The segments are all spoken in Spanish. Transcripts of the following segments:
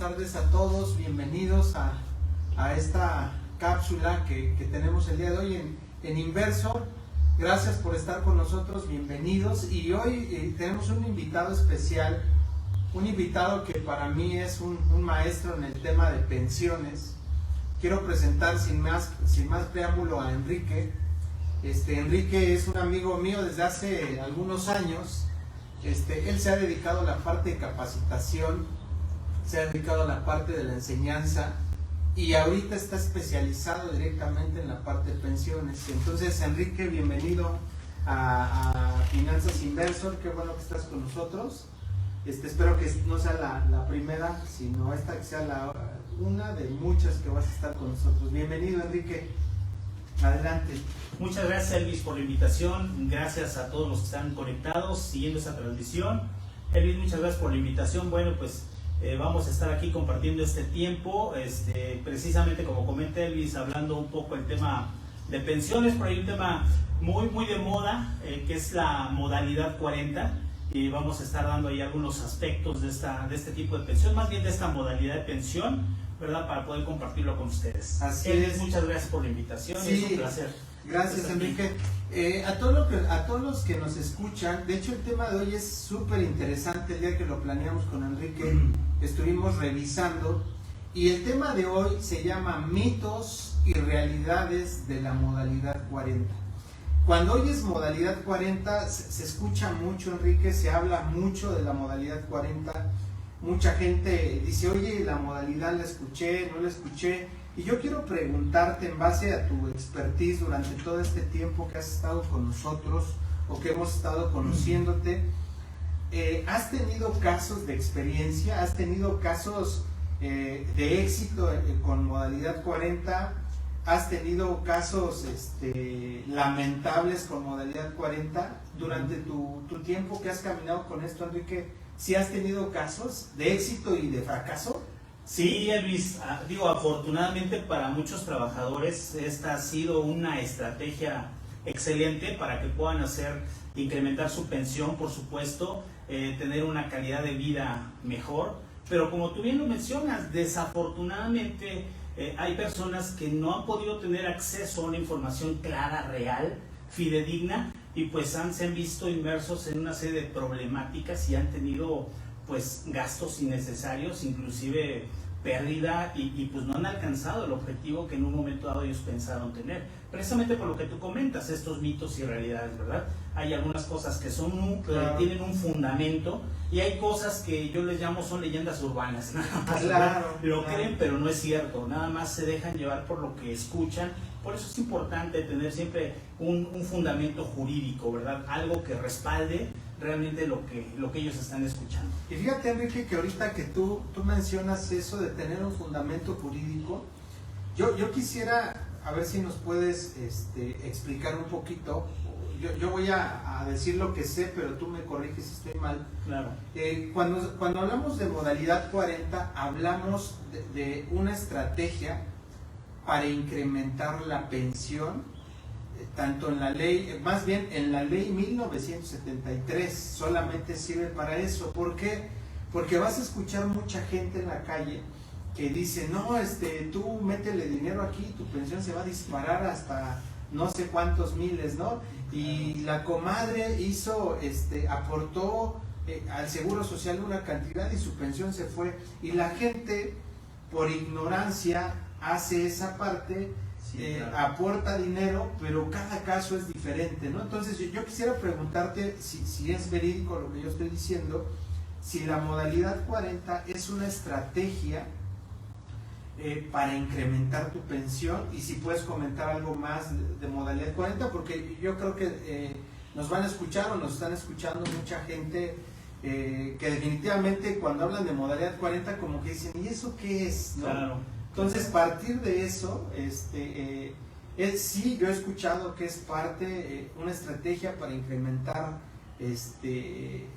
tardes a todos, bienvenidos a esta cápsula que tenemos el día de hoy en Inversor. Gracias por estar con nosotros, bienvenidos. Y hoy tenemos un invitado especial, un invitado que para mí es un maestro en el tema de pensiones. Quiero presentar sin más preámbulo a Enrique. Enrique es un amigo mío desde hace algunos años. Él se ha dedicado a la parte de capacitación, se ha dedicado a la parte de la enseñanza y ahorita está especializado directamente en la parte de pensiones. Entonces, Enrique, bienvenido a Finanzas Inversor, qué bueno que estás con nosotros. Espero que no sea la primera, sino esta que sea una de muchas que vas a estar con nosotros. Bienvenido, Enrique. Adelante. Muchas gracias, Elvis, por la invitación. Gracias a todos los que están conectados, siguiendo esta transmisión. Elvis, muchas gracias por la invitación. Bueno, pues vamos a estar aquí compartiendo este tiempo. Precisamente como comenta Elvis, hablando un poco el tema de pensiones, pero hay un tema muy de moda, que es la modalidad 40. Y vamos a estar dando ahí algunos aspectos de este tipo de pensión, más bien de esta modalidad de pensión, ¿verdad? Para poder compartirlo con ustedes. Así Elvis, es. Muchas gracias por la invitación. Sí, es un placer. Gracias, Enrique. A todos los que nos escuchan, de hecho el tema de hoy es súper interesante. El día que lo planeamos con Enrique, estuvimos revisando y el tema de hoy se llama mitos y realidades de la modalidad 40. Cuando oyes modalidad 40 se escucha mucho, Enrique, se habla mucho de la modalidad 40. Mucha gente dice, oye, la modalidad la escuché, no la escuché. Y yo quiero preguntarte, en base a tu expertise durante todo este tiempo que has estado con nosotros o que hemos estado conociéndote, ¿has tenido casos de experiencia? ¿Has tenido casos de éxito con modalidad 40? ¿Has tenido casos lamentables con modalidad 40? Durante tu tiempo que has caminado con esto, Enrique, ¿sí has tenido casos de éxito y de fracaso? Sí, Elvis, afortunadamente para muchos trabajadores esta ha sido una estrategia excelente para que puedan incrementar su pensión, por supuesto, tener una calidad de vida mejor, pero como tú bien lo mencionas, desafortunadamente hay personas que no han podido tener acceso a una información clara, real, fidedigna, y pues se han visto inmersos en una serie de problemáticas y han tenido pues gastos innecesarios, inclusive pérdida, y pues no han alcanzado el objetivo que en un momento dado ellos pensaron tener, precisamente por lo que tú comentas, estos mitos y realidades, ¿verdad? Hay algunas cosas que tienen un fundamento, y hay cosas que yo les llamo son leyendas urbanas, nada más, lo creen, pero no es cierto, nada más se dejan llevar por lo que escuchan. Por eso es importante tener siempre un fundamento jurídico, ¿verdad? Algo que respalde realmente lo que ellos están escuchando. Y fíjate, Enrique, que ahorita que tú mencionas eso de tener un fundamento jurídico, yo quisiera, a ver si nos puedes explicar un poquito. Yo voy a decir lo que sé, pero tú me corriges si estoy mal. Claro. Cuando hablamos de modalidad 40, hablamos de una estrategia para incrementar la pensión, tanto en la ley, más bien en la ley 1973, solamente sirve para eso. ¿Por qué? Porque vas a escuchar mucha gente en la calle que dice, no, tú métele dinero aquí, tu pensión se va a disparar hasta no sé cuántos miles, ¿no? Y la comadre aportó al Seguro Social una cantidad y su pensión se fue. Y la gente, por ignorancia, hace esa parte, claro, aporta dinero, pero cada caso es diferente, ¿no? Entonces yo quisiera preguntarte si es verídico lo que yo estoy diciendo, si la modalidad 40 es una estrategia para incrementar tu pensión, y si puedes comentar algo más de modalidad 40, porque yo creo que nos van a escuchar o nos están escuchando mucha gente que definitivamente cuando hablan de modalidad 40 como que dicen, ¿y eso qué es? ¿No? Claro. Entonces, partir de eso, sí, yo he escuchado que es parte, una estrategia para incrementar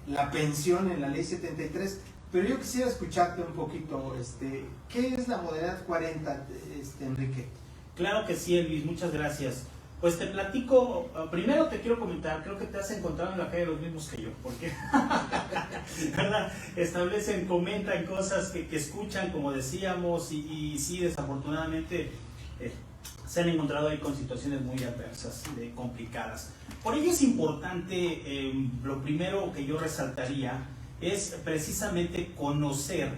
la pensión en la ley 73, pero yo quisiera escucharte un poquito, ¿qué es la modalidad 40, Enrique? Claro que sí, Elvis, muchas gracias. Pues te platico, primero te quiero comentar, creo que te has encontrado en la calle los mismos que yo, porque ¿verdad? Establecen, comentan cosas que escuchan, como decíamos, y sí, desafortunadamente se han encontrado ahí con situaciones muy adversas, complicadas. Por ello es importante, lo primero que yo resaltaría es precisamente conocer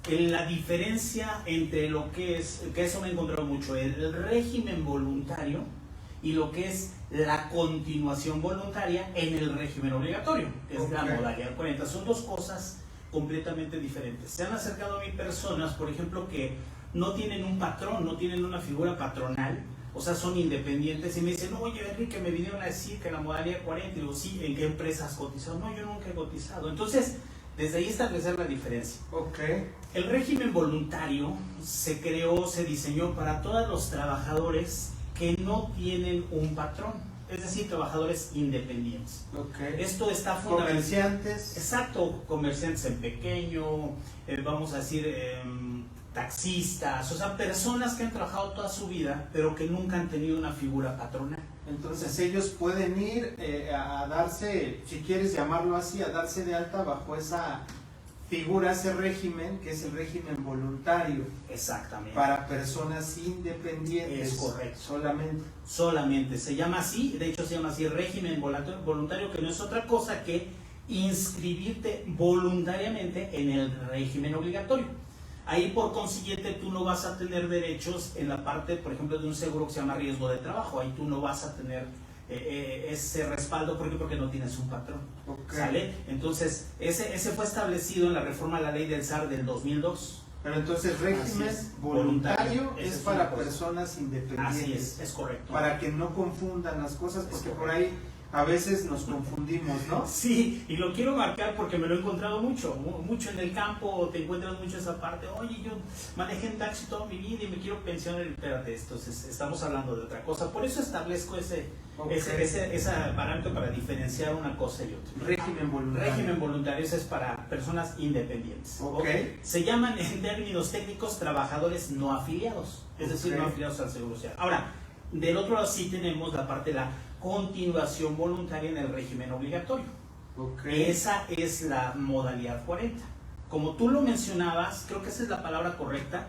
la diferencia entre lo que eso me he encontrado mucho, el régimen voluntario y lo que es la continuación voluntaria en el régimen obligatorio, que es la modalidad 40. Son dos cosas completamente diferentes. Se han acercado a mí personas, por ejemplo, que no tienen un patrón, no tienen una figura patronal, o sea, son independientes y me dicen, oye, Enrique, me vinieron a decir que la modalidad 40, y digo, sí, ¿en qué empresa has cotizado? No, yo nunca he cotizado. Entonces, desde ahí establecer la diferencia. El régimen voluntario se creó, se diseñó para todos los trabajadores que no tienen un patrón, es decir, trabajadores independientes. Esto está fundamentado. Comerciantes. Exacto, comerciantes en pequeño, vamos a decir, taxistas, o sea, personas que han trabajado toda su vida, pero que nunca han tenido una figura patronal. Entonces ellos pueden ir a darse, si quieres llamarlo así, a darse de alta bajo esa figura, ese régimen, que es el régimen voluntario. Exactamente. Para personas independientes. Es correcto. Solamente. Se llama así, de hecho se llama así, régimen voluntario, que no es otra cosa que inscribirte voluntariamente en el régimen obligatorio. Ahí, por consiguiente, tú no vas a tener derechos en la parte, por ejemplo, de un seguro que se llama riesgo de trabajo. Ahí tú no vas a tener ese respaldo, ¿por qué? Porque no tienes un patrón. ¿Sale? Entonces, ese fue establecido en la reforma a la ley del SAR del 2002. Pero entonces, régimen voluntario es para personas independientes. Así es correcto. Para que no confundan las cosas, porque por ahí a veces nos confundimos, ¿no? Sí, y lo quiero marcar porque me lo he encontrado mucho en el campo, te encuentras mucho esa parte, oye, yo manejé en taxi toda mi vida y me quiero pensionar, espérate, entonces estamos hablando de otra cosa, por eso establezco ese parámetro para diferenciar una cosa y otra. Régimen voluntario. Régimen voluntario, ese es para personas independientes. Se llaman en términos técnicos trabajadores no afiliados, es decir, no afiliados al Seguro Social. Ahora, del otro lado sí tenemos la parte de la continuación voluntaria en el régimen obligatorio. Esa es la modalidad 40. Como tú lo mencionabas, creo que esa es la palabra correcta,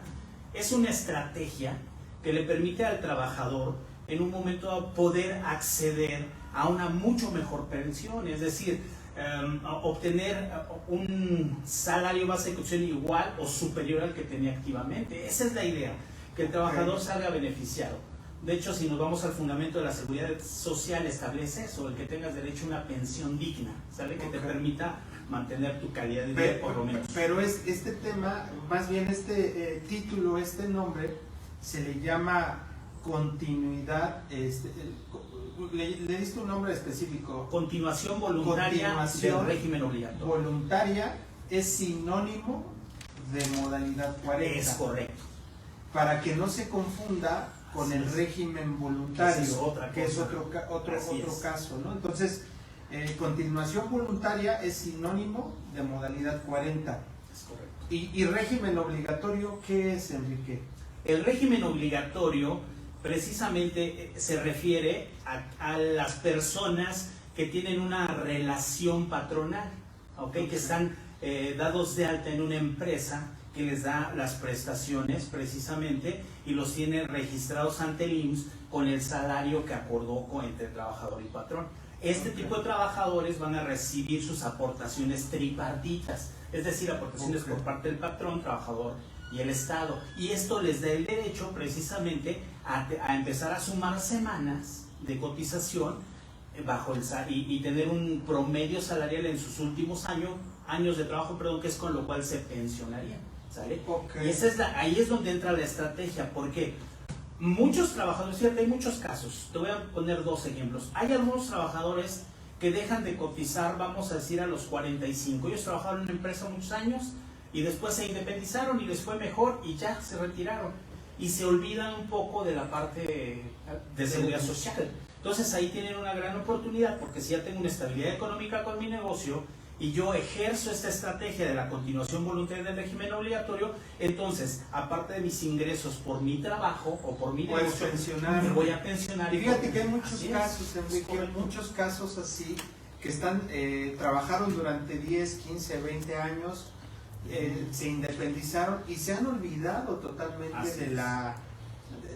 es una estrategia que le permite al trabajador en un momento dado poder acceder a una mucho mejor pensión, es decir, obtener un salario base de cotización igual o superior al que tenía activamente. Esa es la idea, que el trabajador salga beneficiado. De hecho, si nos vamos al fundamento de la seguridad social, establece eso, el que tengas derecho a una pensión digna, ¿sale? Que te permita mantener tu calidad de vida por lo menos. Pero este tema, más bien este título, este nombre, se le llama continuidad, le diste un nombre específico. Continuación voluntaria del régimen obligatorio. Voluntaria es sinónimo de modalidad 40. Es correcto. Para que no se confunda con el régimen voluntario, que es otro caso, ¿no? Entonces, continuación voluntaria es sinónimo de modalidad 40. Es correcto. ¿Y régimen obligatorio qué es, Enrique? El régimen obligatorio precisamente se refiere a las personas que tienen una relación patronal, que están dados de alta en una empresa que les da las prestaciones precisamente y los tiene registrados ante el IMSS con el salario que acordó entre trabajador y patrón. Este tipo de trabajadores van a recibir sus aportaciones tripartitas, es decir, aportaciones por parte del patrón, trabajador y el Estado. Y esto les da el derecho precisamente a empezar a sumar semanas de cotización bajo y tener un promedio salarial en sus últimos años de trabajo, que es con lo cual se pensionarían. ¿Sale? Y ahí es donde entra la estrategia, porque muchos trabajadores, fíjate, hay muchos casos, te voy a poner dos ejemplos. Hay algunos trabajadores que dejan de cotizar, vamos a decir, a los 45. Ellos trabajaron en una empresa muchos años y después se independizaron y les fue mejor y ya se retiraron. Y se olvidan un poco de la parte de seguridad social. Entonces ahí tienen una gran oportunidad, porque si ya tengo una estabilidad económica con mi negocio y yo ejerzo esta estrategia de la continuación voluntaria del régimen obligatorio, entonces, aparte de mis ingresos por mi trabajo o por mi negocio, me voy a pensionar. Y fíjate que hay muchos casos, Enrique, muchos casos así, que trabajaron durante 10, 15, 20 años, se independizaron y se han olvidado totalmente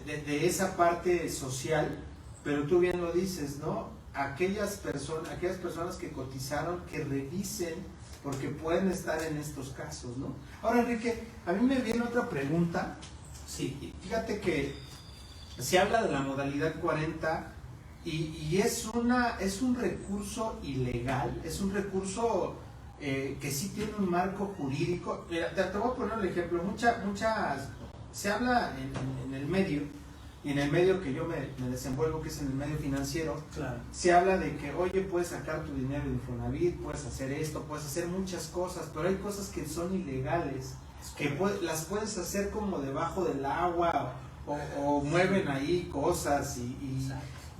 de esa parte social, pero tú bien lo dices, ¿no? Aquellas personas que cotizaron, que revisen, porque pueden estar en estos casos, ¿no? Ahora, Enrique, a mí me viene otra pregunta. Sí, fíjate que se habla de la modalidad 40 y es un recurso ilegal, es un recurso que sí tiene un marco jurídico. Mira, te voy a poner el ejemplo. Se habla en el medio, y en el medio que yo me desenvuelvo, que es en el medio financiero, claro, se habla de que, oye, puedes sacar tu dinero de Infonavit, puedes hacer esto, puedes hacer muchas cosas, pero hay cosas que son ilegales, que las puedes hacer como debajo del agua, o mueven ahí cosas, y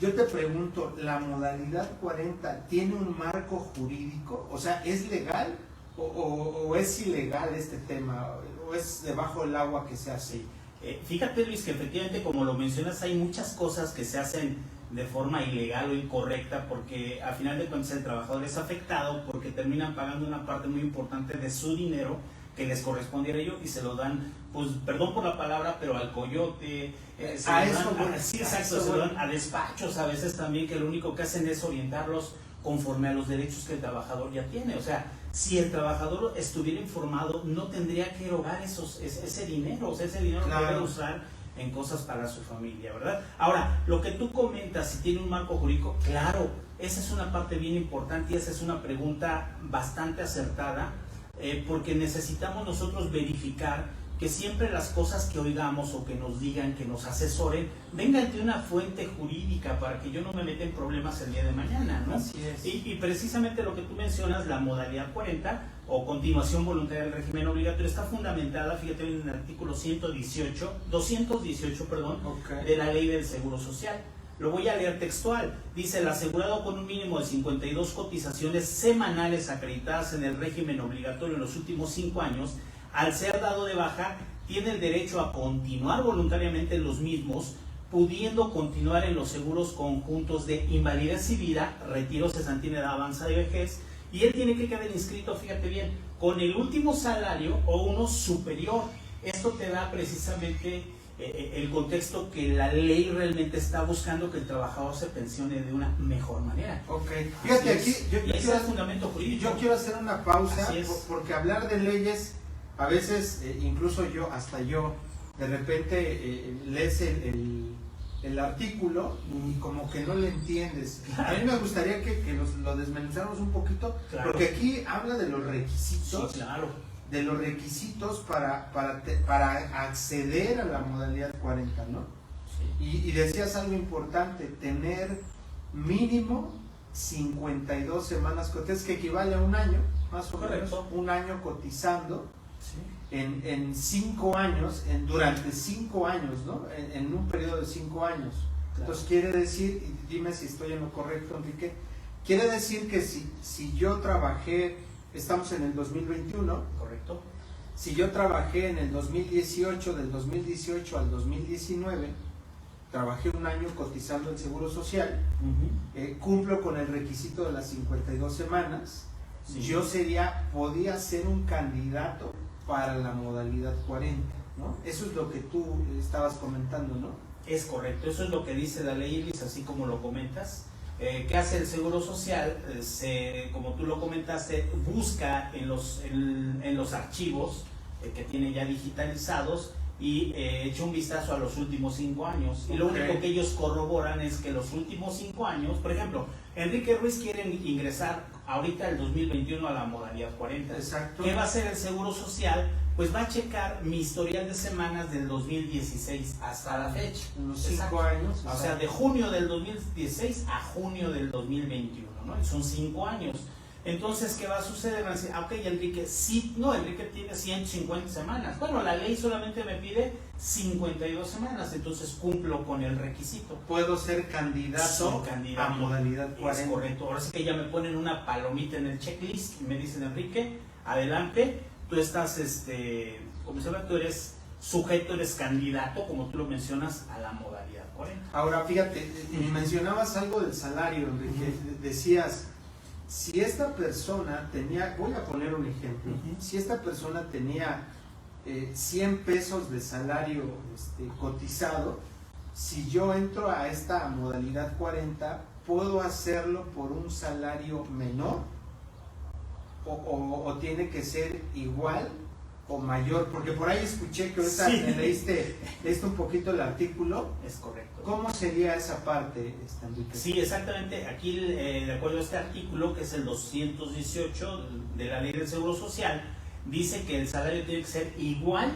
yo te pregunto, ¿la modalidad 40 tiene un marco jurídico? O sea, ¿es legal o es ilegal este tema? ¿O es debajo del agua que se hace? Fíjate, Luis, que efectivamente, como lo mencionas, hay muchas cosas que se hacen de forma ilegal o incorrecta, porque a final de cuentas el trabajador es afectado porque terminan pagando una parte muy importante de su dinero que les corresponde a ellos y se lo dan, pues, perdón por la palabra, pero al coyote, se lo dan a despachos a veces también, que lo único que hacen es orientarlos conforme a los derechos que el trabajador ya tiene. O sea, si el trabajador estuviera informado, no tendría que erogar ese dinero, o sea, ese dinero claro, lo puede usar en cosas para su familia, ¿verdad? Ahora, lo que tú comentas, si tiene un marco jurídico, claro, esa es una parte bien importante y esa es una pregunta bastante acertada, porque necesitamos nosotros verificar que siempre las cosas que oigamos o que nos digan, que nos asesoren, vengan de una fuente jurídica para que yo no me meta en problemas el día de mañana, ¿no? Así es. Y precisamente lo que tú mencionas, la modalidad 40 o continuación voluntaria del régimen obligatorio, está fundamentada, fíjate, en el artículo 218, okay, de la Ley del Seguro Social. Lo voy a leer textual. Dice: el asegurado con un mínimo de 52 cotizaciones semanales acreditadas en el régimen obligatorio en los últimos 5 años, al ser dado de baja, tiene el derecho a continuar voluntariamente en los mismos, pudiendo continuar en los seguros conjuntos de invalidez y vida, retiro, cesantía, edad avanzada y vejez, y él tiene que quedar inscrito, fíjate bien, con el último salario o uno superior. Esto te da precisamente el contexto que la ley realmente está buscando, que el trabajador se pensione de una mejor manera. Ok, fíjate, aquí ese es el fundamento jurídico. Yo quiero hacer una pausa, porque hablar de leyes, a veces, incluso hasta yo, de repente lees el artículo y como que no le entiendes. Claro. A mí me gustaría que lo desmenuzáramos un poquito, claro, porque aquí habla de los requisitos, sí, claro, de los requisitos para acceder a la modalidad 40, ¿no? Sí. Y decías algo importante, tener mínimo 52 semanas cotizadas, que equivale a un año, más o menos, un año cotizando. Sí. En 5 años, durante 5 años, ¿no? En un periodo de 5 años. Claro. Entonces quiere decir, y dime si estoy en lo correcto, Enrique, quiere decir que si yo trabajé, estamos en el 2021, correcto, si yo trabajé en el 2018, del 2018 al 2019, trabajé un año cotizando el Seguro Social, cumplo con el requisito de las 52 semanas, sí, yo podía ser un candidato para la modalidad 40, ¿no? Eso es lo que tú estabas comentando, ¿no? Es correcto, eso es lo que dice la ley, Luis, así como lo comentas. ¿Qué hace el Seguro Social? Como tú lo comentaste, busca en los archivos que tiene ya digitalizados y echa un vistazo a los últimos 5 años. Y lo único que ellos corroboran es que los últimos 5 años, por ejemplo, Enrique Ruiz quiere ingresar ahorita el 2021 a la modalidad 40. Exacto. ¿Qué va a hacer el Seguro Social? Pues va a checar mi historial de semanas del 2016 hasta la fecha. Unos 5 años. O sea, de junio del 2016 a junio del 2021, ¿no? Y son 5 años. Entonces, ¿qué va a suceder? Van a decir, ok, Enrique, sí, no, Enrique tiene 150 semanas. Bueno, la ley solamente me pide 52 semanas, entonces cumplo con el requisito. Puedo ser candidato a modalidad 40. Es correcto. Ahora sí que ya me ponen una palomita en el checklist y me dicen, Enrique, adelante, tú estás, como se llama, tú eres sujeto, eres candidato, como tú lo mencionas, a la modalidad 40. Ahora, fíjate, mencionabas algo del salario, Enrique. Decías, si esta persona tenía, voy a poner un ejemplo, si esta persona tenía 100 pesos de salario cotizado, si yo entro a esta modalidad 40, ¿puedo hacerlo por un salario menor? ¿O tiene que ser igual o mayor? Porque por ahí escuché que ahorita leíste un poquito el artículo. Es correcto. ¿Cómo sería esa parte, Enrique? Sí, exactamente. Aquí, de acuerdo a este artículo, que es el 218 de la Ley del Seguro Social, dice que el salario tiene que ser igual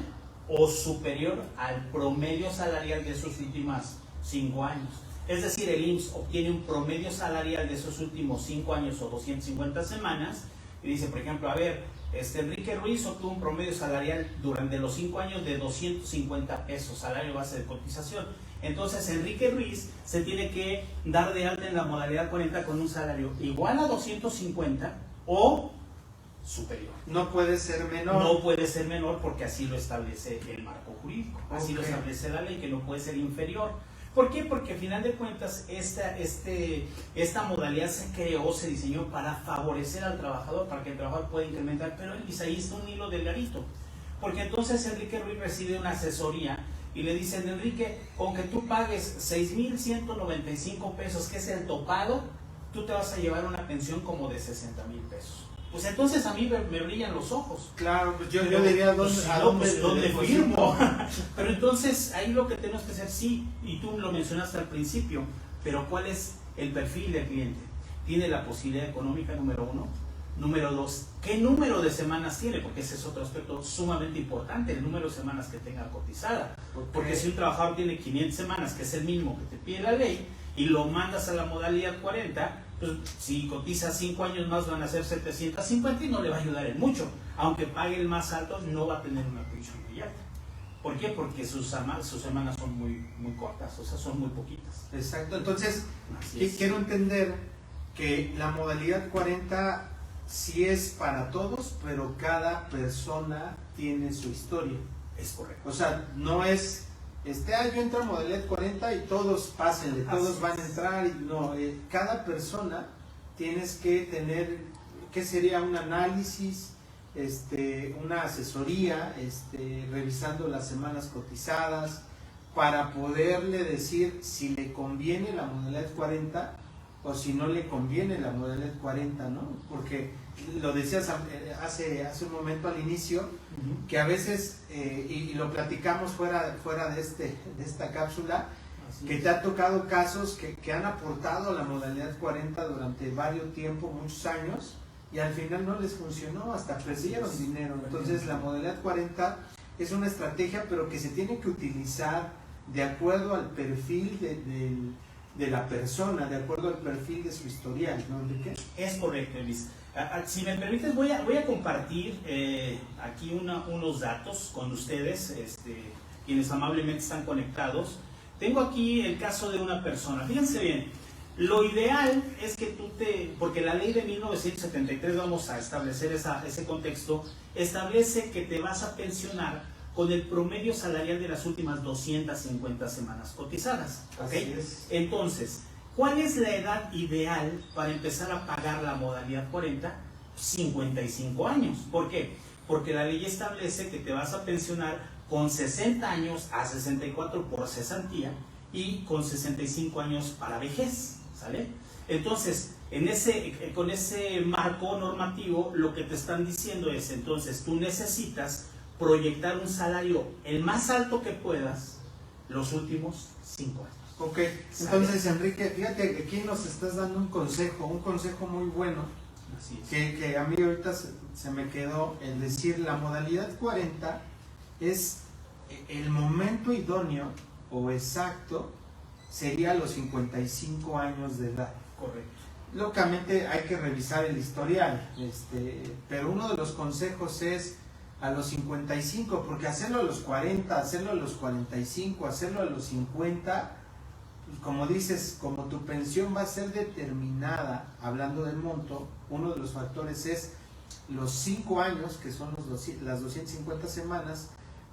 o superior al promedio salarial de esos últimos 5 años. Es decir, el IMSS obtiene un promedio salarial de esos últimos 5 años o 250 semanas y dice, por ejemplo, a ver, Enrique Ruiz obtuvo un promedio salarial durante los 5 años de 250 pesos, salario base de cotización. Entonces, Enrique Ruiz se tiene que dar de alta en la modalidad 40 con un salario igual a 250 o superior. No puede ser menor. No puede ser menor porque así lo establece el marco jurídico. Así lo establece la ley, que no puede ser inferior. ¿Por qué? Porque al final de cuentas esta modalidad se creó, se diseñó para favorecer al trabajador, para que el trabajador pueda incrementar, pero ahí está un hilo delgadito. Porque entonces Enrique Ruiz recibe una asesoría y le dicen, Enrique, con que tú pagues 6,195 pesos, que es el topado, tú te vas a llevar una pensión como de 60,000 pesos. Pues entonces a mí me brillan los ojos. Claro, pues yo diría, ¿dónde firmo? Pero entonces ahí lo que tenemos que hacer, sí, y tú lo mencionaste al principio, pero ¿cuál es el perfil del cliente? ¿Tiene la posibilidad económica, número 1? Número 2, ¿qué número de semanas tiene? Porque ese es otro aspecto sumamente importante, el número de semanas que tenga cotizada. Porque si un trabajador tiene 500 semanas, que es el mínimo que te pide la ley, y lo mandas a la modalidad 40, pues si cotiza 5 años más van a ser 750 y no le va a ayudar en mucho. Aunque pague el más alto, no va a tener una pensión muy alta. ¿Por qué? Porque sus semanas son muy cortas, o sea, son muy poquitas. Exacto, entonces quiero entender que la modalidad 40 sí es para todos, pero cada persona tiene su historia. Es correcto. O sea, no es, yo entro a modalidad 40 y todos pásenle, todos van a entrar. No, cada persona tienes que tener, ¿qué sería? Un análisis, una asesoría, revisando las semanas cotizadas, para poderle decir si le conviene la modalidad 40 o si no le conviene la modalidad 40, ¿no? Porque lo decías hace un momento al inicio, que a veces, y lo platicamos fuera de esta cápsula, que te ha tocado casos que han aportado a la modalidad 40 durante varios tiempo, muchos años, y al final no les funcionó, hasta perdieron dinero. Entonces la modalidad 40 es una estrategia, pero que se tiene que utilizar de acuerdo al perfil de la persona, de acuerdo al perfil de su historial, ¿no, Enrique? Es correcto, Luis. Si me permites, voy a compartir aquí unos datos con ustedes, quienes amablemente están conectados. Tengo aquí el caso de una persona. Fíjense bien, lo ideal es que porque la ley de 1973, vamos a establecer ese contexto, establece que te vas a pensionar con el promedio salarial de las últimas 250 semanas cotizadas. ¿Okay? Entonces, ¿cuál es la edad ideal para empezar a pagar la modalidad 40? 55 años. ¿Por qué? Porque la ley establece que te vas a pensionar con 60 años a 64 por cesantía y con 65 años para vejez, ¿sale? Entonces, con ese marco normativo, lo que te están diciendo es, entonces, tú necesitas proyectar un salario el más alto que puedas los últimos 5 años. Ok, entonces Enrique, fíjate que aquí nos estás dando un consejo muy bueno. Así es. Que a mí ahorita se me quedó el decir, la modalidad 40 es el momento idóneo o exacto, sería los 55 años de edad. Correcto. lógicamente hay que revisar el historial, pero uno de los consejos es a los 55, porque hacerlo a los 40, hacerlo a los 45, hacerlo a los 50, pues como dices, como tu pensión va a ser determinada, hablando del monto, uno de los factores es los 5 años, que son las 250 semanas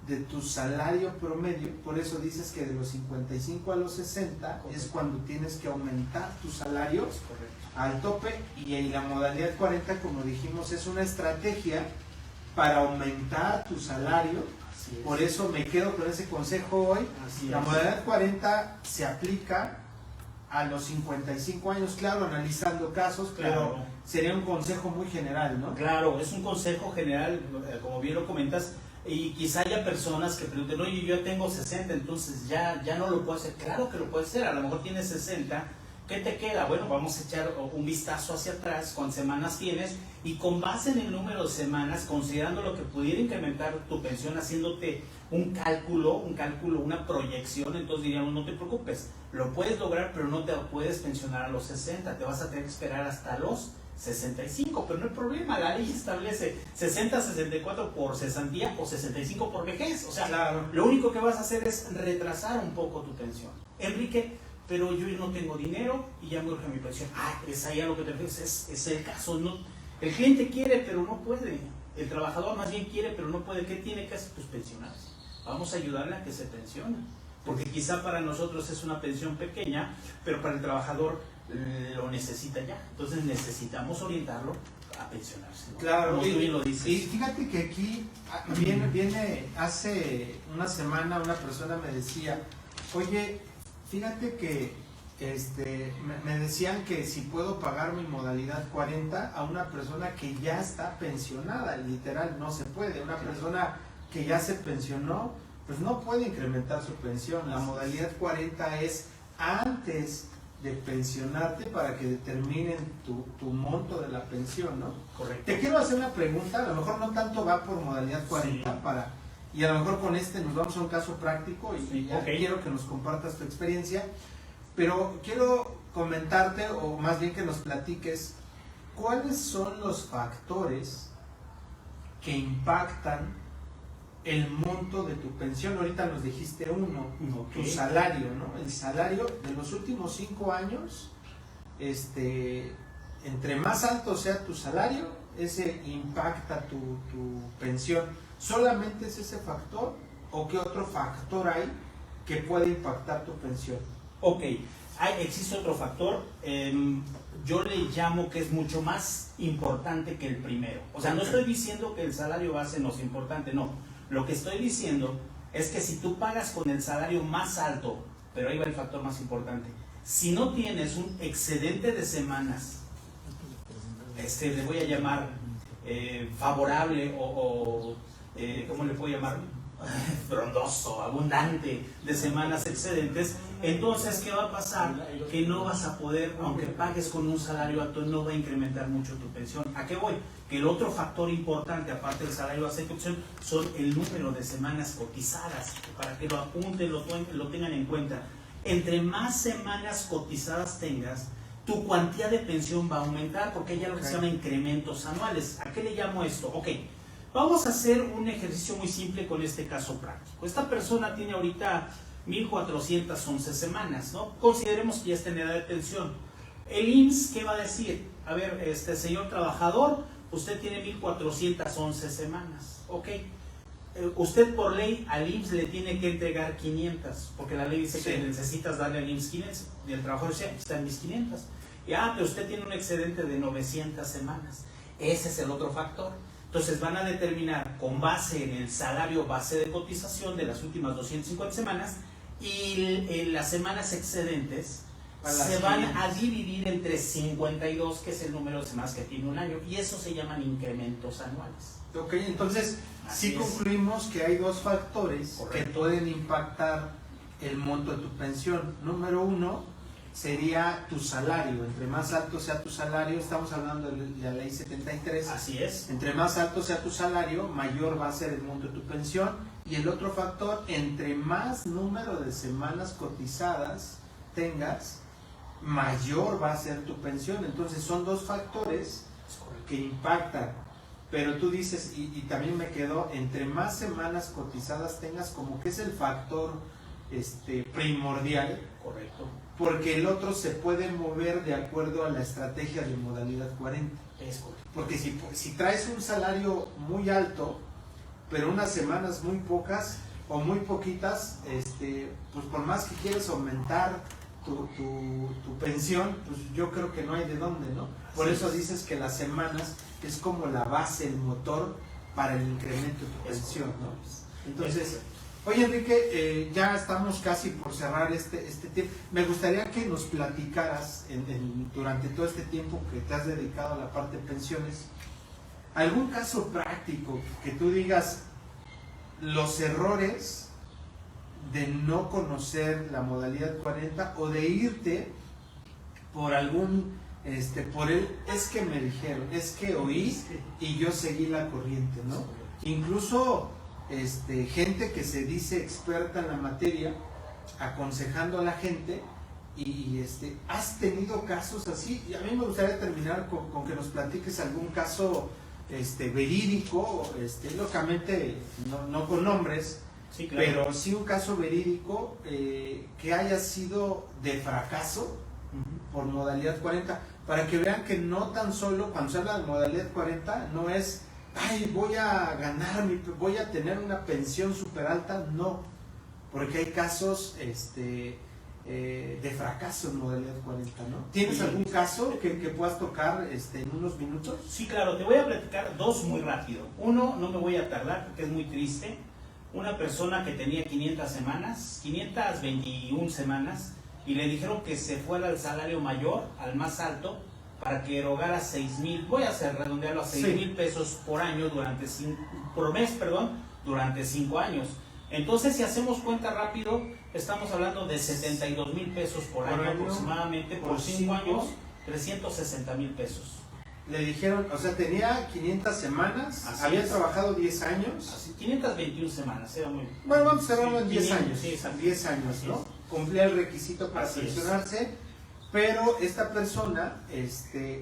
de tu salario promedio. Por eso dices que de los 55 a los 60 correcto, es cuando tienes que aumentar tu salario al tope, y en la modalidad 40, como dijimos, es una estrategia para aumentar tu salario. Por eso me quedo con ese consejo hoy. La modalidad 40 se aplica a los 55 años, claro, analizando casos, claro, pero sería un consejo muy general, ¿no? Claro, es un consejo general, como bien lo comentas, y quizá haya personas que pregunten, oye, yo tengo 60, entonces ya no lo puedo hacer. Claro que lo puedes hacer, a lo mejor tienes 60, ¿qué te queda? Bueno, vamos a echar un vistazo hacia atrás, cuántas semanas tienes, y con base en el número de semanas, considerando lo que pudiera incrementar tu pensión, haciéndote un cálculo, una proyección, entonces diríamos, no te preocupes, lo puedes lograr, pero no te puedes pensionar a los 60, te vas a tener que esperar hasta los 65, pero no hay problema, la ley establece 60, 64 por cesantía o 65 por vejez, o sea, claro, lo único que vas a hacer es retrasar un poco tu pensión. Enrique, pero yo no tengo dinero y ya me urge mi pensión. Es ahí a lo que te refieres, es el caso, ¿no? El cliente quiere, pero no puede. El trabajador más bien quiere, pero no puede. ¿Qué tiene que hacer? Pues pensionarse. Vamos a ayudarle a que se pensione. Porque quizá para nosotros es una pensión pequeña, pero para el trabajador lo necesita ya. Entonces necesitamos orientarlo a pensionarse, ¿no? Claro, como tú bien lo dices. Y fíjate que aquí viene hace una semana una persona me decía, oye, fíjate que me decían que si puedo pagar mi modalidad 40 a una persona que ya está pensionada, literal, no se puede. Una persona que ya se pensionó, pues no puede incrementar su pensión. La modalidad 40 es antes de pensionarte para que determinen tu monto de la pensión, ¿no? Correcto. Te quiero hacer una pregunta, a lo mejor no tanto va por modalidad 40, sí, y a lo mejor con nos vamos a un caso práctico y ya quiero que nos compartas tu experiencia, pero quiero comentarte, o más bien que nos platiques, ¿cuáles son los factores que impactan el monto de tu pensión? Ahorita nos dijiste uno, tu salario, ¿no? El salario de los últimos 5 años, entre más alto sea tu salario, ese impacta tu pensión. ¿Solamente es ese factor o qué otro factor hay que puede impactar tu pensión? Ok, existe otro factor, yo le llamo que es mucho más importante que el primero. O sea, no estoy diciendo que el salario base no es importante, no. Lo que estoy diciendo es que si tú pagas con el salario más alto, pero ahí va el factor más importante, si no tienes un excedente de semanas, le voy a llamar favorable o ¿cómo le puedo llamar? Frondoso, abundante de semanas excedentes, entonces ¿qué va a pasar? Que no vas a poder, aunque pagues con un salario alto, no va a incrementar mucho tu pensión. ¿A qué voy? Que el otro factor importante, aparte del salario base de opción, son el número de semanas cotizadas, para que lo apunten, lo tengan en cuenta. Entre más semanas cotizadas tengas, tu cuantía de pensión va a aumentar, porque hay algo que se llama incrementos anuales. ¿A qué le llamo esto? Ok, vamos a hacer un ejercicio muy simple con este caso práctico. Esta persona tiene ahorita 1,411 semanas, ¿no? Consideremos que ya está en edad de pensión. El IMSS, ¿qué va a decir? A ver, señor trabajador, usted tiene 1,411 semanas, ¿ok? Usted por ley al IMSS le tiene que entregar 500, porque la ley dice que necesitas darle al IMSS 500, y el trabajador dice, está en mis 500. Pero usted tiene un excedente de 900 semanas. Ese es el otro factor. Entonces van a determinar con base en el salario base de cotización de las últimas 250 semanas y las semanas excedentes se van a dividir entre 52, que es el número de semanas que tiene un año, y eso se llaman incrementos anuales. Ok, entonces sí concluimos que hay dos factores que pueden impactar el monto de tu pensión. Número uno sería tu salario. Entre más alto sea tu salario, estamos hablando de la ley 73. Así es. Entre más alto sea tu salario, mayor va a ser el monto de tu pensión. Y el otro factor, entre más número de semanas cotizadas tengas, mayor va a ser tu pensión. Entonces son dos factores que impactan. Pero tú dices, y también me quedó, entre más semanas cotizadas tengas, como que es el factor primordial. Correcto. Porque el otro se puede mover de acuerdo a la estrategia de modalidad 40. Es correcto. Porque si traes un salario muy alto, pero unas semanas muy pocas o muy poquitas, pues por más que quieres aumentar tu pensión, pues yo creo que no hay de dónde, ¿no? Por eso dices que las semanas es como la base, el motor para el incremento de tu pensión, ¿no? Entonces, oye Enrique, ya estamos casi por cerrar este tiempo. Me gustaría que nos platicaras durante todo este tiempo que te has dedicado a la parte de pensiones, algún caso práctico que tú digas los errores de no conocer la modalidad 40 o de irte por algún, es que me dijeron, es que oí y yo seguí la corriente, ¿no? Incluso gente que se dice experta en la materia, aconsejando a la gente, y ¿has tenido casos así? Y a mí me gustaría terminar con que nos platiques algún caso verídico, lógicamente no con nombres, sí, claro, pero sí un caso verídico que haya sido de fracaso por modalidad 40, para que vean que no tan solo cuando se habla de modalidad 40 no es ay, voy a tener una pensión súper alta, no, porque hay casos de fracaso en modalidad 40, ¿no? ¿Tienes algún caso que puedas tocar en unos minutos? Sí, claro, te voy a platicar dos muy rápido. Uno, no me voy a tardar porque es muy triste. Una persona que tenía 521 semanas, y le dijeron que se fuera al salario mayor, al más alto, para que erogara 6,000, voy a hacer redondearlo a 6,000 pesos por año por mes, durante 5 años. Entonces, si hacemos cuenta rápido, estamos hablando de 72,000 pesos por año aproximadamente, por 5 años, 360,000 pesos. Le dijeron, o sea, tenía 500 semanas, así había trabajado 10 años. Así, 521 semanas, era muy... Bueno, vamos a cerrarlo en 10 años. Sí, 10 años, ¿no? Cumplía el requisito para pensionarse, pero esta persona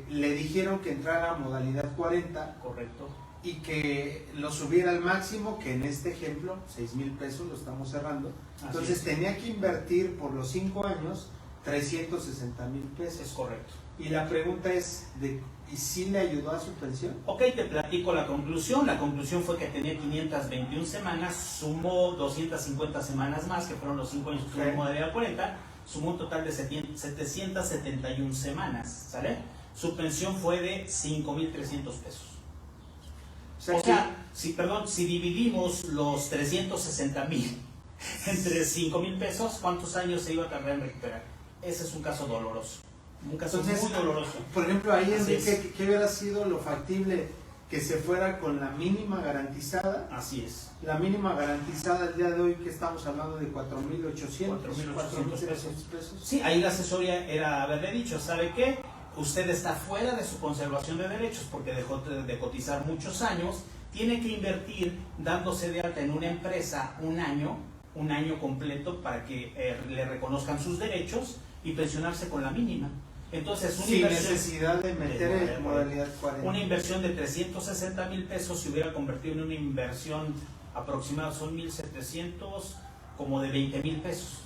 le dijeron que entrara a modalidad 40. Correcto. Y que lo subiera al máximo, que en este ejemplo, 6,000 pesos, lo estamos cerrando. Entonces tenía que invertir por los 5 años 360,000 pesos. Es correcto. Y la pregunta es, ¿y si le ayudó a su pensión? Ok, te platico la conclusión. La conclusión fue que tenía 521 semanas, sumó 250 semanas más, que fueron los 5 años que tuvo en modalidad 40, sumó un total de 771 semanas, ¿sale? Su pensión fue de 5,300 pesos. O sea, si dividimos los 360,000 entre 5,000 pesos, ¿cuántos años se iba a tardar en recuperar? Ese es un caso doloroso. Un caso muy doloroso. Por ejemplo, ahí Enrique, ¿qué hubiera sido lo factible? Que se fuera con la mínima garantizada. Así es. La mínima garantizada el día de hoy, que estamos hablando de 4,800 pesos. Sí, ahí la asesoría era haberle dicho, ¿sabe qué? Usted está fuera de su conservación de derechos porque dejó de cotizar muchos años, tiene que invertir dándose de alta en una empresa un año completo para que le reconozcan sus derechos y pensionarse con la mínima. Entonces, sin necesidad de meter en modalidad 40. Una inversión de 360,000 pesos se hubiera convertido en una inversión aproximada, son 1,700, como de 20,000 pesos.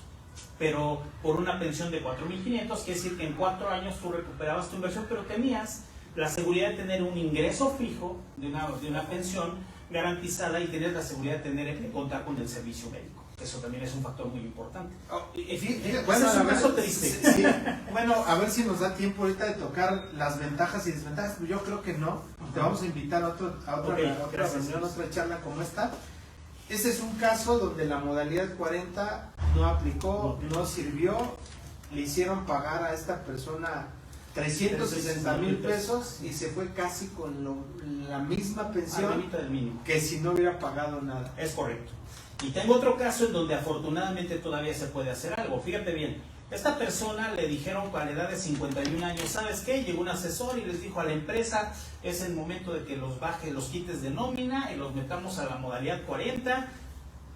Pero por una pensión de 4,500, quiere decir que en 4 años tú recuperabas tu inversión, pero tenías la seguridad de tener un ingreso fijo de una pensión garantizada y tenías la seguridad de contar con el servicio médico. Eso también es un factor muy importante. Bueno, es un caso triste. Sí. Bueno, a ver si nos da tiempo ahorita de tocar las ventajas y desventajas. Yo creo que no. Te vamos a invitar a otra reunión, otra charla como esta. Este es un caso donde la modalidad 40 no aplicó, no sirvió. Le hicieron pagar a esta persona 360,000 pesos y se fue casi con la misma pensión que si no hubiera pagado nada. Es correcto. Y tengo otro caso en donde afortunadamente todavía se puede hacer algo. Fíjate bien, esta persona le dijeron a la edad de 51 años, ¿sabes qué? Llegó un asesor y les dijo a la empresa, es el momento de que los quites de nómina y los metamos a la modalidad 40.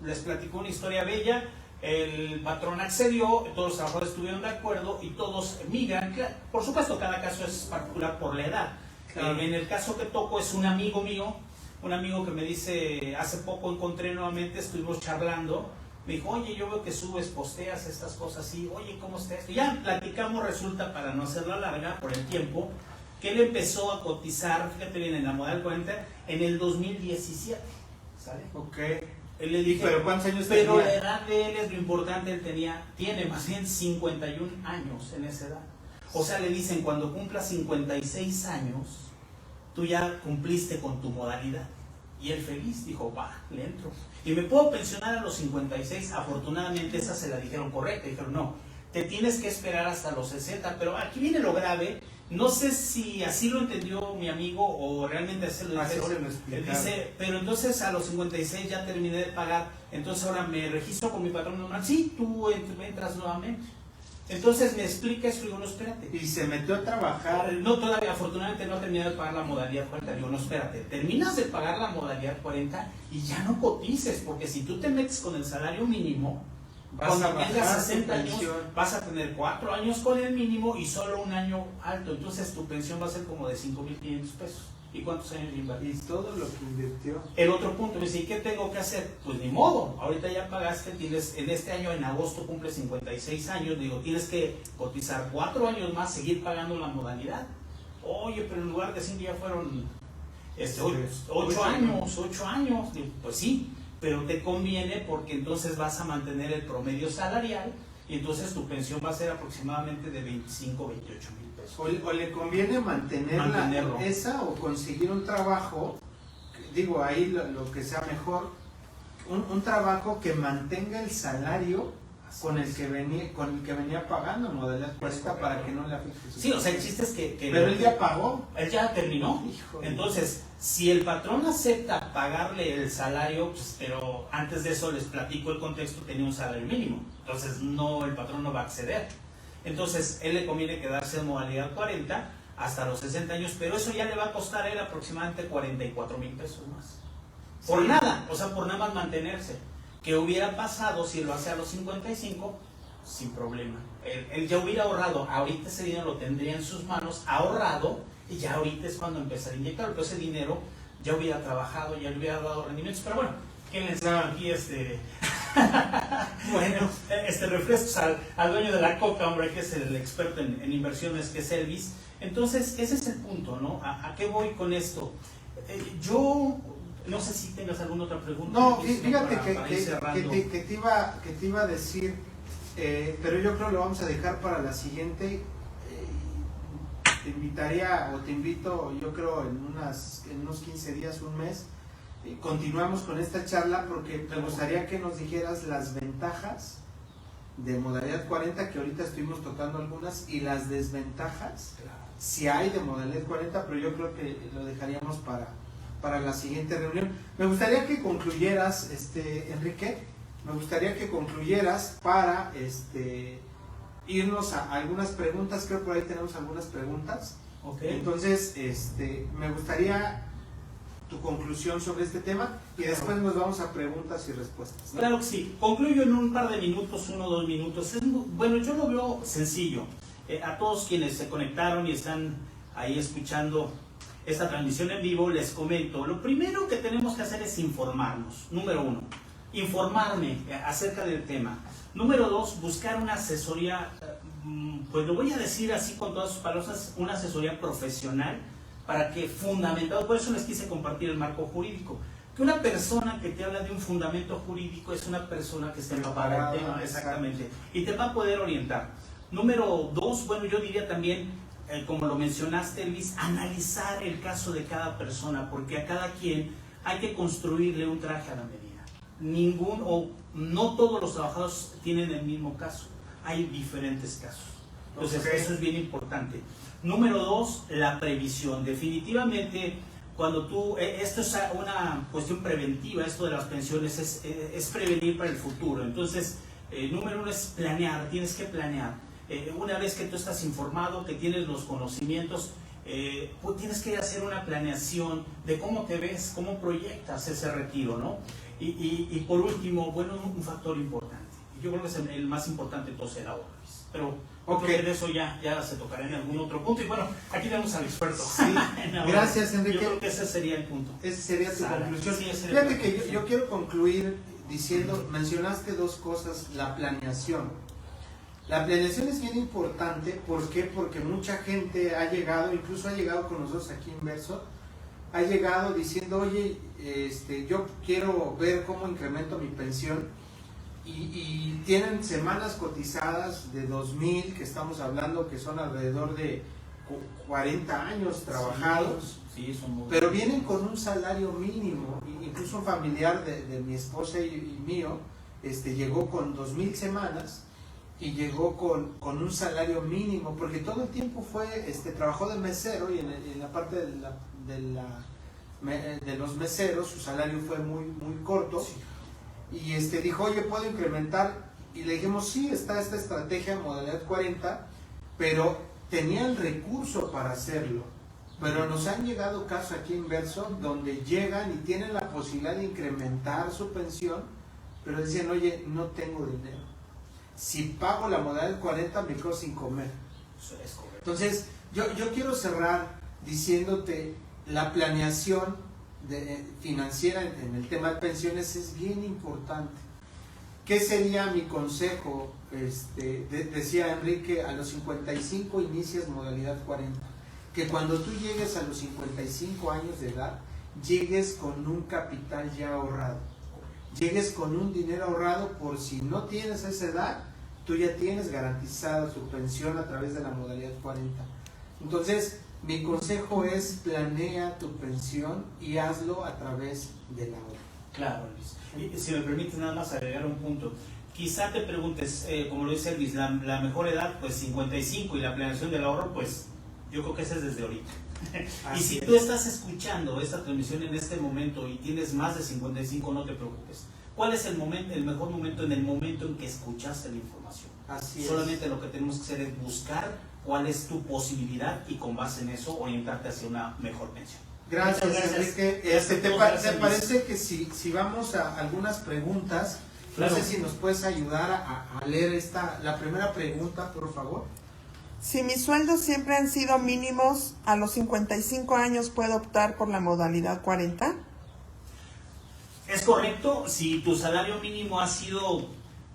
Les platicó una historia bella, El patrón accedió, todos los trabajadores estuvieron de acuerdo y todos migran. Por supuesto, cada caso es particular por la edad. Claro. En el caso que toco es un amigo mío, un amigo que me dice, hace poco encontré nuevamente, estuvimos charlando, me dijo, oye, yo veo que subes, posteas estas cosas así, oye, ¿cómo está esto? Y ya platicamos, resulta, para no hacerla larga por el tiempo, que él empezó a cotizar, fíjate bien, en la modal 40, en el 2017, ¿sale? Ok. Él le dije, ¿Pero cuántos años pero tenía? la edad de él es lo importante, él tiene más bien 51 años en esa edad. O sea, le dicen, cuando cumplas 56 años, tú ya cumpliste con tu modalidad. Y él feliz, dijo, va, le entro. Y me puedo pensionar a los 56, afortunadamente esa se la dijeron correcta, dijeron, no, te tienes que esperar hasta los 60, pero aquí viene lo grave, no sé si así lo entendió mi amigo o realmente así lo dijeron. Él dice, pero entonces a los 56 ya terminé de pagar, entonces ahora me registro con mi patrón normal. Sí, tú entras nuevamente. Entonces me explica eso y digo, no, espérate. Y se metió a trabajar. No, todavía, afortunadamente no ha terminado de pagar la modalidad 40. Digo, no, espérate, terminas de pagar la modalidad 40 y ya no cotices, porque si tú te metes con el salario mínimo, cuando tengas 60 años, vas a tener 4 años con el mínimo y solo un año alto. Entonces tu pensión va a ser como de 5,500 pesos. ¿Y cuántos años invertiste? Y todo lo que invirtió. El otro punto, me dice, ¿y qué tengo que hacer? Pues ni modo, ahorita ya pagaste, tienes, en este año, en agosto, cumple 56 años, digo, tienes que cotizar 4 años más, seguir pagando la modalidad. Oye, pero en lugar de 5 ya fueron 8 años. Digo, pues sí, pero te conviene porque entonces vas a mantener el promedio salarial y entonces tu pensión va a ser aproximadamente de 25, 28 mil pesos. O le conviene mantenerlo esa o conseguir un trabajo, digo, ahí lo que sea mejor, un trabajo que mantenga el salario con el que venía pagando modalidad 40 para que no le afecte. Sí, o sea, el chiste es que pero él ya pagó. Él ya terminó. Híjole. Entonces, si el patrón acepta pagarle el salario, pues, pero antes de eso les platico el contexto, tenía un salario mínimo. Entonces, no, el patrón no va a acceder. Entonces, él le conviene quedarse en modalidad 40 hasta los 60 años, pero eso ya le va a costar a él aproximadamente 44 mil pesos más. Por nada, o sea, por nada más mantenerse. ¿Qué hubiera pasado si lo hace a los 55? Sin problema. Él ya hubiera ahorrado, ahorita ese dinero lo tendría en sus manos, ahorrado, y ya ahorita es cuando empezar a inyectarlo, pero ese dinero ya hubiera trabajado, ya le hubiera dado rendimientos. Pero bueno, ¿quién le enseñaba aquí bueno, refrescos al dueño de la coca, hombre, que es el experto en inversiones, que es Elvis? Entonces, ese es el punto, ¿no? ¿A qué voy con esto? Yo no sé si tengas alguna otra pregunta. No, fíjate que te iba a decir, pero yo creo que lo vamos a dejar para la siguiente. Te invitaría, o te invito, yo creo, en unos 15 días, un mes, continuamos con esta charla, porque me gustaría que nos dijeras las ventajas de modalidad 40, que ahorita estuvimos tocando algunas, y las desventajas, si hay de modalidad 40, pero yo creo que lo dejaríamos para la siguiente reunión. Me gustaría que concluyeras, Enrique, para irnos a algunas preguntas. Creo que por ahí tenemos algunas preguntas. Okay. Entonces, me gustaría tu conclusión sobre este tema y después nos vamos a preguntas y respuestas, ¿no? Claro que sí. Concluyo en un par de minutos, 1 o 2 minutos. Bueno, yo lo veo sencillo. A todos quienes se conectaron y están ahí escuchando esta transmisión en vivo, les comento, lo primero que tenemos que hacer es informarnos. Número 1, informarme acerca del tema. Número 2, buscar una asesoría, pues lo voy a decir así con todas sus palabras, una asesoría profesional, para que fundamentado, por eso les quise compartir el marco jurídico, que una persona que te habla de un fundamento jurídico es una persona que está empapada del tema, exactamente, y te va a poder orientar. Número 2, bueno, yo diría también, como lo mencionaste, Luis, analizar el caso de cada persona, porque a cada quien hay que construirle un traje a la medida. No todos los trabajadores tienen el mismo caso, hay diferentes casos. Entonces, eso es bien importante. Número 2, la previsión. Definitivamente, cuando esto es una cuestión preventiva, esto de las pensiones es prevenir para el futuro. Entonces, número 1 es planear, tienes que planear. Una vez que tú estás informado, que tienes los conocimientos, pues tienes que hacer una planeación de cómo te ves, cómo proyectas ese retiro, ¿no? Y por último, bueno, un factor importante, Yo creo que es el más importante entonces el ahorro, Luis. Pero Ok. creo que de eso ya se tocará en algún otro punto. Y bueno, aquí tenemos al experto. Sí. Gracias, Enrique. Yo creo que ese sería el punto. Esa sería tu Sara. conclusión. Sí, ese sería Fíjate el que yo quiero concluir diciendo, mencionaste dos cosas, la planeación. La planeación es bien importante, ¿por qué? Porque mucha gente ha llegado, incluso ha llegado con nosotros aquí en Verso, ha llegado diciendo, oye, yo quiero ver cómo incremento mi pensión, y tienen semanas cotizadas de 2,000, que estamos hablando que son alrededor de 40 años trabajados. Sí, son muy... Pero vienen con un salario mínimo, incluso un familiar de mi esposa y mío, llegó con 2,000 semanas y llegó con un salario mínimo, porque todo el tiempo trabajó de mesero, y en la parte de los meseros su salario fue muy, muy corto. Sí. Y dijo, oye, ¿puedo incrementar? Y le dijimos, sí, está esta estrategia en modalidad 40, pero tenía el recurso para hacerlo. Pero nos han llegado casos aquí en Verso donde llegan y tienen la posibilidad de incrementar su pensión, pero dicen, oye, no tengo dinero. Si pago la modalidad 40 me quedo sin comer. Eso es correcto. Entonces, yo quiero cerrar diciéndote, la planeación financiera en el tema de pensiones es bien importante. ¿Qué sería mi consejo? Decía Enrique, a los 55 inicias modalidad 40. Que cuando tú llegues a los 55 años de edad, llegues con un capital ya ahorrado. Llegues con un dinero ahorrado por si no tienes esa edad, tú ya tienes garantizada tu pensión a través de la modalidad 40. Entonces, mi consejo es planea tu pensión y hazlo a través del ahorro. Claro, Luis. Y si me permites nada más agregar un punto. Quizá te preguntes, como lo dice Luis, la mejor edad, pues 55, y la planeación del ahorro, pues yo creo que esa es desde ahorita. Y si tú estás escuchando esta transmisión en este momento y tienes más de 55, no te preocupes. ¿Cuál es el mejor momento? En el momento en que escuchaste la información. Así Solamente lo que tenemos que hacer es buscar cuál es tu posibilidad y con base en eso orientarte hacia una mejor pensión. Gracias, Enrique. ¿Te parece que si vamos a algunas preguntas, claro, no sé si nos puedes ayudar a leer la primera pregunta, por favor? Si mis sueldos siempre han sido mínimos, ¿a los 55 años puedo optar por la modalidad 40? Es correcto, si tu salario mínimo ha sido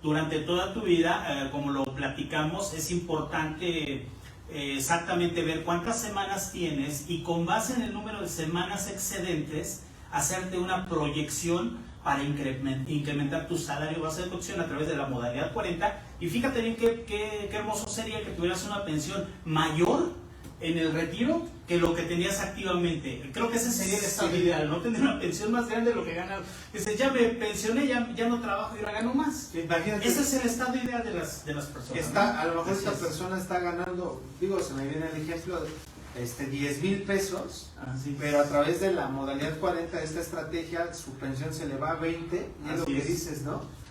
durante toda tu vida, como lo platicamos, es importante exactamente ver cuántas semanas tienes y con base en el número de semanas excedentes, hacerte una proyección para incrementar tu salario base de deducción a través de la modalidad 40. Y fíjate bien qué hermoso sería que tuvieras una pensión mayor en el retiro que lo que tenías activamente. Creo que ese sería el estado ideal, ¿no? Tener una pensión más grande de lo que ganas. Dices, ya me pensioné, ya no trabajo y ahora gano más. Imagínate. Ese es el estado ideal de las personas. A lo mejor esta persona está ganando, se me viene el ejemplo, 10,000 pesos, pero a través de la modalidad 40 de esta estrategia, su pensión se le va a 20, y es lo que dices, ¿no?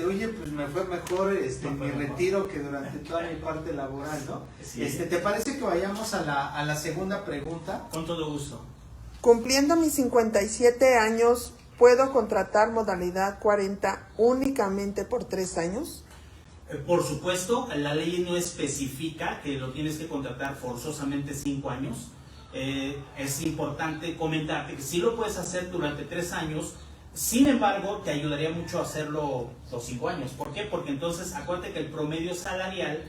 Oye, pues me fue mejor mi retiro que durante toda mi parte laboral, ¿no? Sí. ¿Te parece que vayamos a la segunda pregunta? Con todo gusto. Cumpliendo mis 57 años, ¿puedo contratar modalidad 40 únicamente por 3 años? Por supuesto, la ley no especifica que lo tienes que contratar forzosamente 5 años. Es importante comentarte que sí lo puedes hacer durante 3 años. Sin embargo, te ayudaría mucho a hacerlo los 5 años. ¿Por qué? Porque entonces, acuérdate que el promedio salarial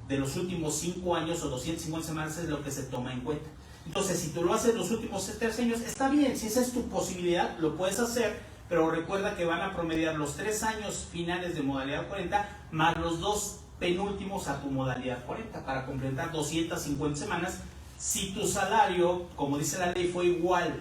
de los últimos 5 años o 250 semanas es lo que se toma en cuenta. Entonces, si tú lo haces los últimos 3 años, está bien. Si esa es tu posibilidad, lo puedes hacer. Pero recuerda que van a promediar los 3 años finales de modalidad 40 más los 2 penúltimos a tu modalidad 40 para completar 250 semanas. Si tu salario, como dice la ley, fue igual,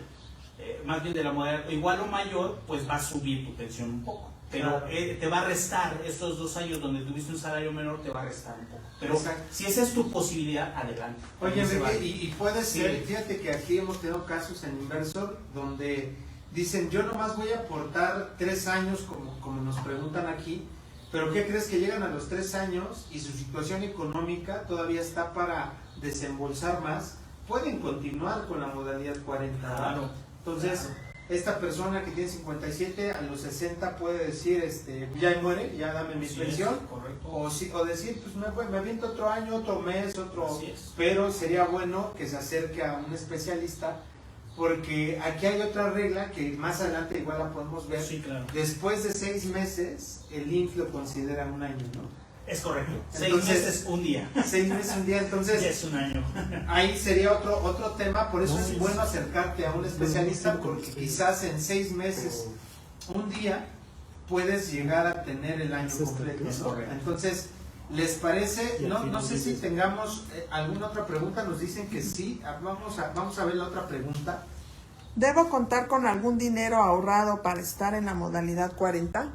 más bien de la modalidad igual o mayor, pues va a subir tu pensión un poco. Pero te va a restar estos 2 años donde tuviste un salario menor, te va a restar un poco. Pero si esa es tu posibilidad, adelante. Oye, Enrique, y puede ser, fíjate que aquí hemos tenido casos en Inversor donde dicen, yo nomás voy a aportar 3 años, como nos preguntan aquí, pero ¿qué crees? Que llegan a los 3 años y su situación económica todavía está para desembolsar más, pueden continuar con la modalidad 40. Claro. Entonces, esta persona que tiene 57 a los 60 puede decir, ya muere, ya dame mi pensión, o decir, pues me aviento otro año, otro mes, pero sería bueno que se acerque a un especialista, porque aquí hay otra regla que más adelante igual la podemos ver. Sí, claro. Después de 6 meses, el IMSS lo considera un año, ¿no? Es correcto. Entonces, 6 meses, un día. 6 meses, un día, entonces... Ya es un año. Ahí sería otro tema, por eso es bueno acercarte a un especialista, porque quizás en 6 meses, un día, puedes llegar a tener el año completo, ¿no? Entonces, ¿les parece? No sé si tengamos alguna otra pregunta, nos dicen que sí. Vamos a ver la otra pregunta. ¿Debo contar con algún dinero ahorrado para estar en la modalidad 40?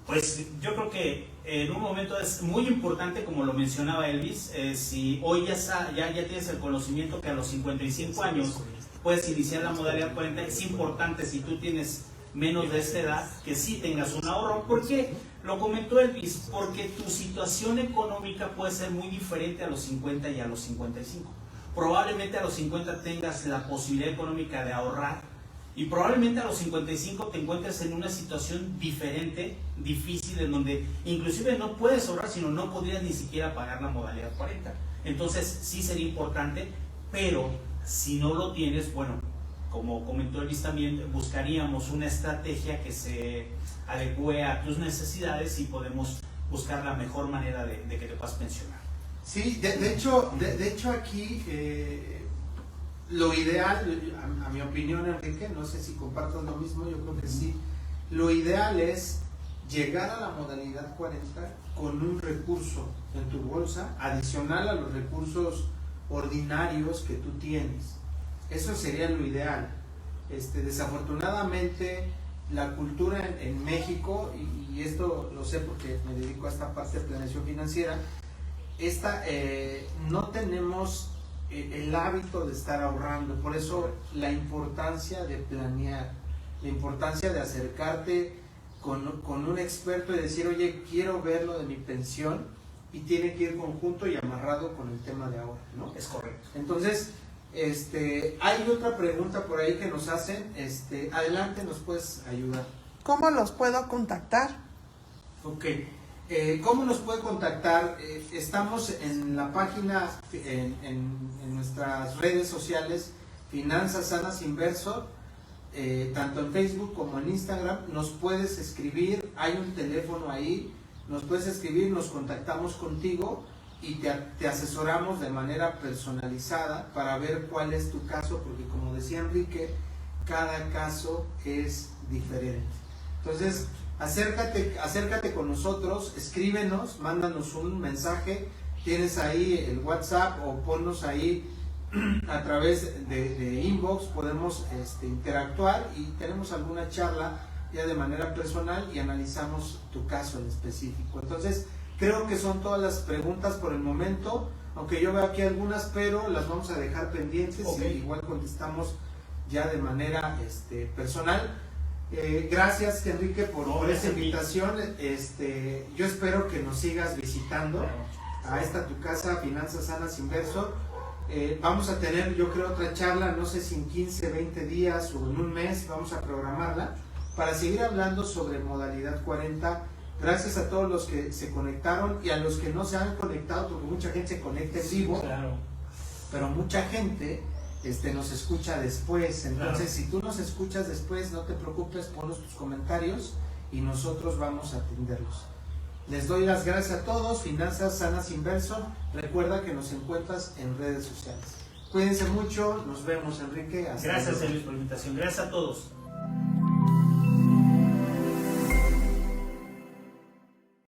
Pues yo creo que en un momento es muy importante, como lo mencionaba Elvis, si hoy ya tienes el conocimiento que a los 55 años puedes iniciar la modalidad 40, es importante, si tú tienes menos de esta edad, que sí tengas un ahorro. ¿Por qué? Lo comentó Elvis, porque tu situación económica puede ser muy diferente a los 50 y a los 55. Probablemente a los 50 tengas la posibilidad económica de ahorrar, y probablemente a los 55 te encuentres en una situación diferente, difícil, en donde inclusive no puedes ahorrar, sino no podrías ni siquiera pagar la modalidad 40. Entonces sí sería importante, pero si no lo tienes, bueno, como comentó Elvis también, buscaríamos una estrategia que se adecue a tus necesidades y podemos buscar la mejor manera de que te puedas pensionar. Sí, de hecho aquí... lo ideal, a mi opinión, Enrique, no sé si compartas lo mismo, yo creo que sí. Lo ideal es llegar a la modalidad 40 con un recurso en tu bolsa adicional a los recursos ordinarios que tú tienes. Eso sería lo ideal. Desafortunadamente, la cultura en México, y esto lo sé porque me dedico a esta parte de planeación financiera, no tenemos el hábito de estar ahorrando. Por eso la importancia de planear, la importancia de acercarte con un experto y decir, oye, quiero ver lo de mi pensión, y tiene que ir conjunto y amarrado con el tema de ahorro, ¿no? Es correcto. Entonces, hay otra pregunta por ahí que nos hacen. Adelante, nos puedes ayudar. ¿Cómo los puedo contactar? Ok. ¿Cómo nos puede contactar? Estamos en la página, en nuestras redes sociales, Finanzas Sanas Inversor, tanto en Facebook como en Instagram. Nos puedes escribir, hay un teléfono ahí, nos puedes escribir, nos contactamos contigo y te asesoramos de manera personalizada para ver cuál es tu caso, porque como decía Enrique, cada caso es diferente. Entonces, acércate con nosotros, escríbenos, mándanos un mensaje, tienes ahí el WhatsApp, o ponnos ahí a través de inbox, podemos interactuar y tenemos alguna charla ya de manera personal y analizamos tu caso en específico. Entonces, creo que son todas las preguntas por el momento, aunque yo veo aquí algunas, pero las vamos a dejar pendientes. Okay. Y igual contestamos ya de manera personal. Gracias, Enrique, por esta invitación. Yo espero que nos sigas visitando a esta tu casa, Finanzas Sanas Inversor. Vamos a tener, yo creo, otra charla, no sé si en 15, 20 días o en un mes, vamos a programarla para seguir hablando sobre modalidad 40. Gracias a todos los que se conectaron y a los que no se han conectado, porque mucha gente se conecta en vivo, claro, pero mucha gente nos escucha después. Entonces, claro, si tú nos escuchas después, no te preocupes, ponos tus comentarios y nosotros vamos a atenderlos. Les doy las gracias a todos. Finanzas Sanas Inversor. Recuerda que nos encuentras en redes sociales. Cuídense mucho. Nos vemos, Enrique. Gracias, Elvis, por la invitación. Gracias a todos.